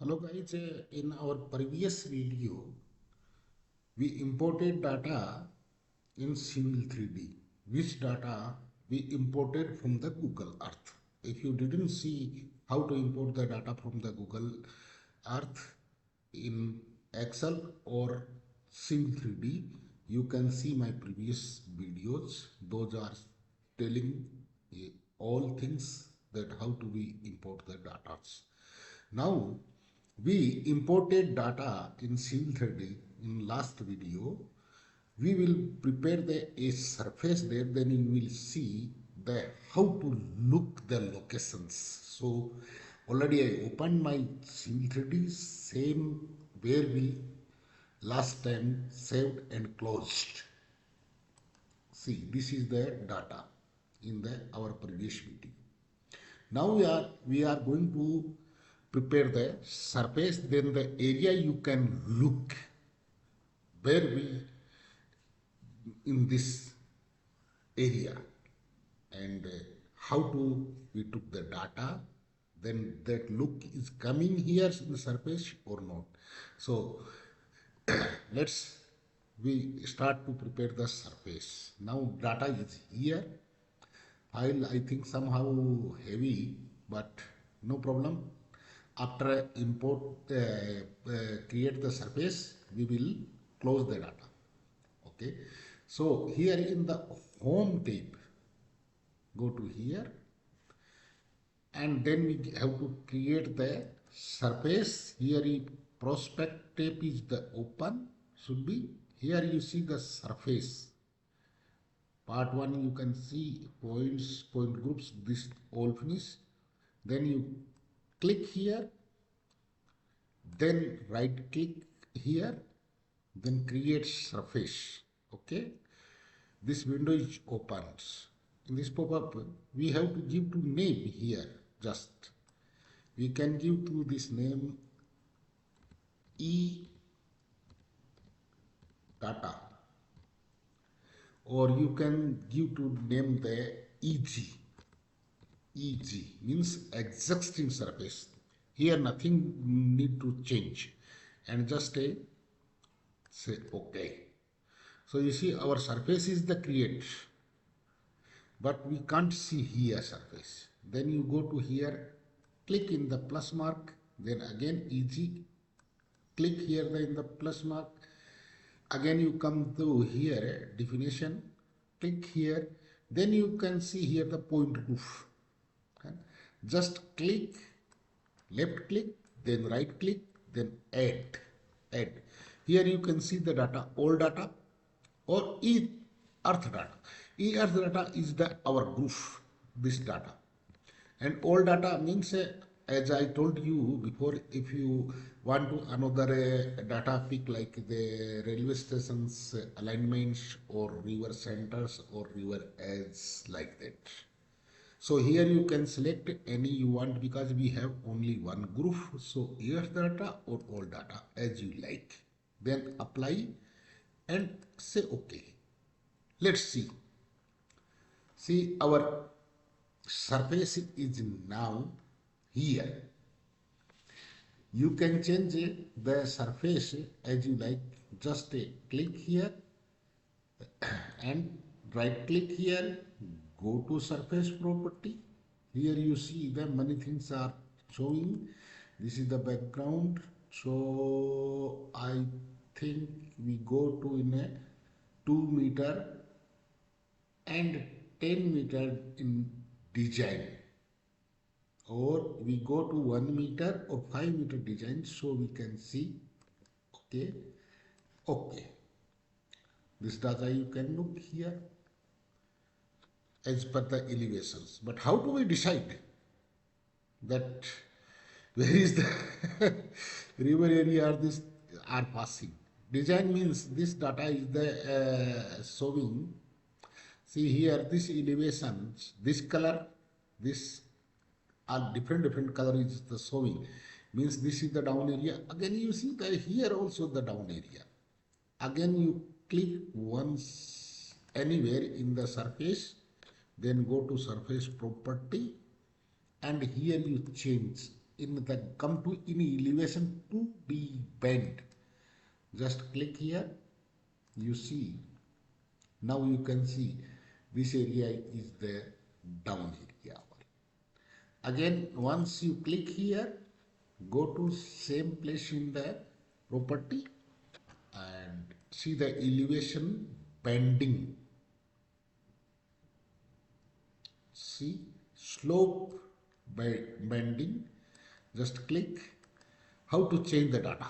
Hello guys, in our previous video, we imported data in Civil 3D, which data we imported from the Google Earth. If you didn't see how to import the data from the Google Earth in Excel or Civil 3D, you can see my previous videos. Those are telling all things that how to we import the data. Now, we imported data in Civil 3D in last video. We will prepare a surface there, then you will see the how to look the locations. So already I opened my Civil 3D, same where we last time saved and closed. See, this is the data in the our previous video. Now we are going to prepare the surface, then the area you can look where we in this area and how to we took the data, then that look is coming here in the surface or not. So let's we start to prepare the surface. Now data is here. File I think somehow heavy, but no problem. After import, create the surface, we will close the data. Okay. So here in the home tab, go to here, and then we have to create the surface. Here prospect tab is the open, should be. Here you see the surface. Part 1 you can see points, point groups, this all finish. Then you click here, then right click here, then create surface. Okay, this window is opens. In this pop-up we have to give to name here. Just we can give to this name e data, or you can give to name the EG means existing surface. Here nothing need to change, and just say OK. So you see our surface is the create, but we can't see here surface. Then you go to here, click in the plus mark, then again EG, click here in the plus mark, again you come to here definition, click here, then you can see here the point roof. Just click, left click, then right click, then add. Here you can see the data, all data or earth data. Earth data is the our roof, this data. And all data means, as I told you before, if you want to another data pick like the railway stations alignments or river centers or river edges like that. So here you can select any you want because we have only one group. So earth data or all data as you like. Then apply and say OK. Let's see. See our surface is now here. You can change the surface as you like. Just click here and right click here, go to surface property. Here you see the many things are showing. This is the background. So I think we go to in a 2 meter and 10 meter in design, or we go to 1 meter or 5 meter design, so we can see. Okay, this data you can look here as per the elevations. But how do we decide that where is the river area or this are passing? Design means this data is the showing. See here, this elevations, this color, this are different color is the showing. Means this is the down area. Again you see the here also the down area. Again you click once anywhere in the surface, then go to surface property, and here you change in the come to in elevation 2D bend. Just click here. You see, now you can see this area is the down area. Again, once you click here, go to same place in the property and see the elevation bending. See slope bending. Just click. How to change the data.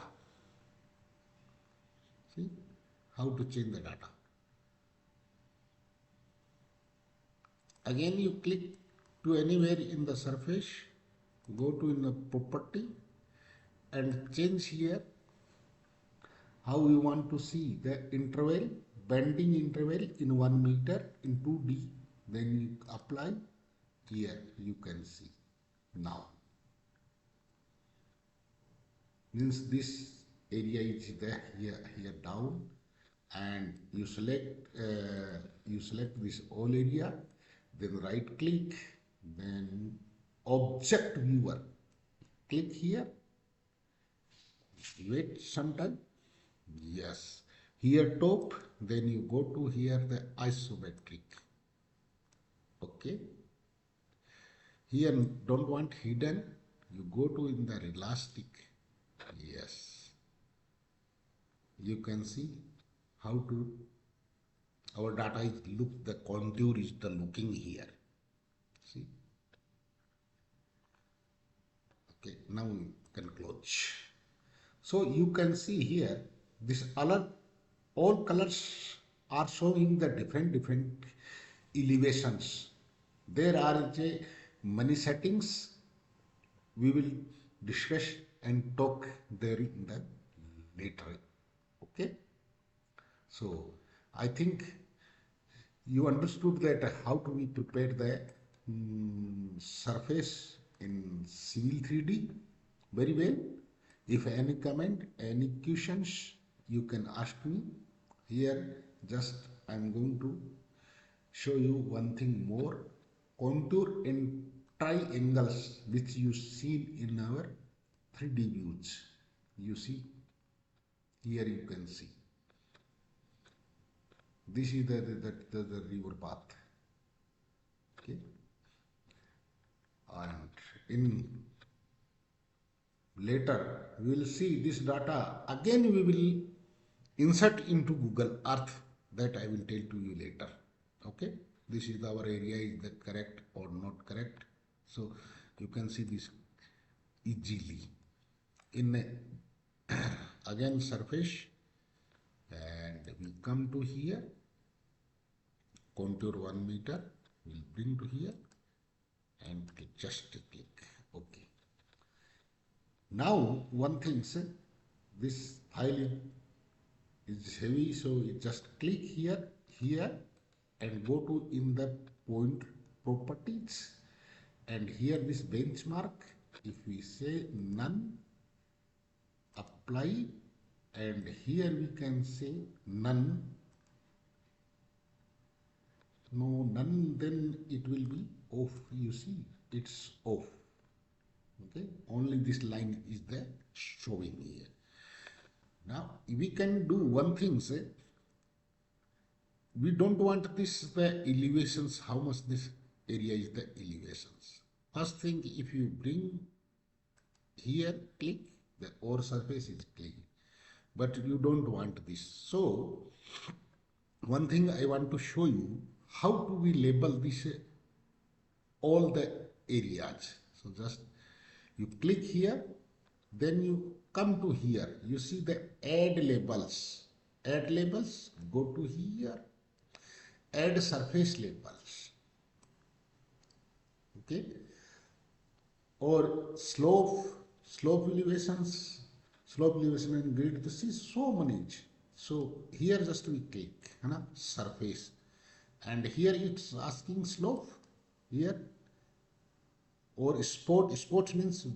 See how to change the data. Again, you click to anywhere in the surface, go to in the property and change here how you want to see the interval, bending interval in 1 meter in 2D. Then you apply here, you can see now. Means this area is there here down, and you select this all area, then right click, then object viewer, click here, wait some time. Yes, here top, then you go to here the isometric. Okay, here don't want hidden, you go to in the elastic. Yes, you can see how to our data is look, the contour is the looking here. See, okay, now you can close. So you can see here this alert, all colors are showing the different elevations. There are many settings we will discuss and talk there in the later. Okay, so I think you understood that how to we prepare the surface in Civil 3D very well. If any comment, any questions, you can ask me. Here just I am going to show you one thing more. Contour and triangles which you see in our 3D views. You see, here you can see. This is the river path. Okay. And in later we will see this data again, we will insert into Google Earth, that I will tell to you later. Okay, this is our area, is the correct or not correct, so you can see this easily in again surface, and we come to here, contour 1 meter, we'll bring to here and just click. Okay, now one thing, say this file is heavy, so you just click here and go to in the point properties, and here this benchmark, if we say none, apply, and here we can say none, no none, then it will be off. You see, it's off. Okay, only this line is there showing here. Now we can do one thing, say we don't want this the elevations, how much this area is the elevations. First thing, if you bring here, click, the ore surface is clean, but you don't want this. So one thing I want to show you, how do we label this all the areas. So just you click here, then you come to here, you see the add labels, go to here, add surface labels. Okay, or slope elevation and grid, this is so many. So here just we click surface, and here it's asking slope here, or spot means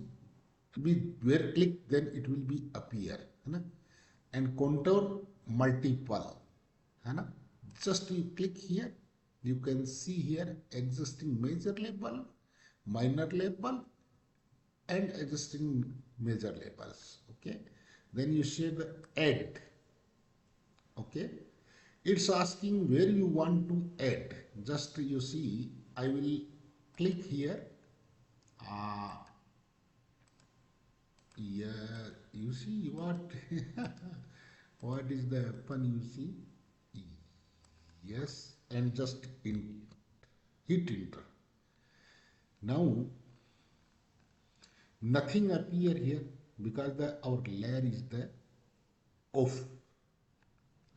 we where click, then it will be appear, and contour multiple, just you click here, you can see here existing major label, minor label, and adjusting major labels. Okay, then you say the add. Okay, it's asking where you want to add. Just you see, I will click here. uh, yeah, you see what what is the happen, you see. Yes, and just hit enter. Now nothing appear here because the our layer is the off,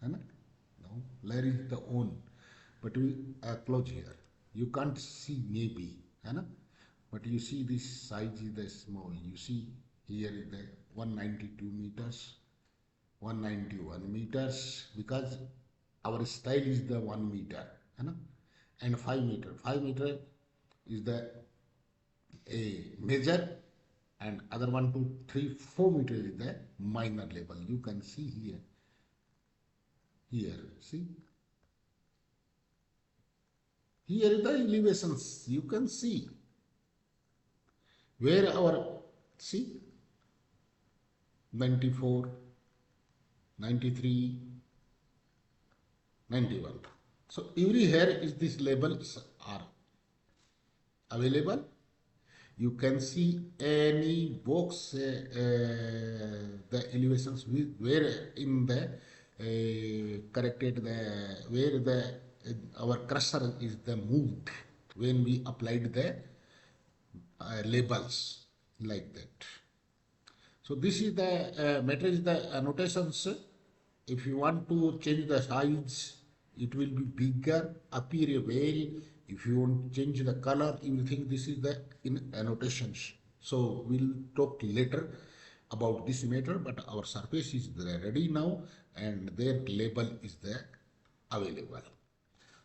है ना? Now layer is the on, but we close here. You can't see maybe, है ना? But you see this size is the small. You see here is the 192 meters, 191 meters, because our style is the 1 meter, है ना? And 5 meter. 5 meter is the a major, and other 1, 2, 3, 4 meter is the minor level. You can see here. Here, see. Here is the elevations. You can see where our, see, 94, 93, 91. So every here is this labels are available. You can see any box the elevations where in the corrected the where the our cursor is the moved when we applied the labels like that. So this is the matter is the annotations. If you want to change the size, it will be bigger, appear very. If you want to change the color, you will think this is the in annotations. So we'll talk later about this matter, but our surface is ready now and their label is there available.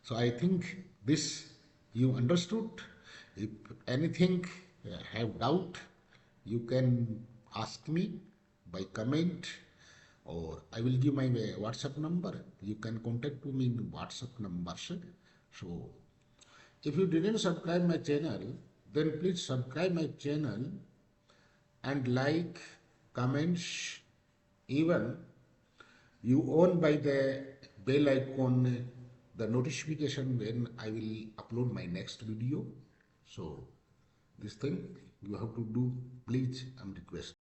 So I think this you understood. If anything have doubt, you can ask me by comment, or I will give my WhatsApp number. You can contact me in WhatsApp numbers. So if you didn't subscribe my channel, then please subscribe my channel and like, comments, even you on by the bell icon the notification when I will upload my next video. So this thing you have to do, please, I'm requesting.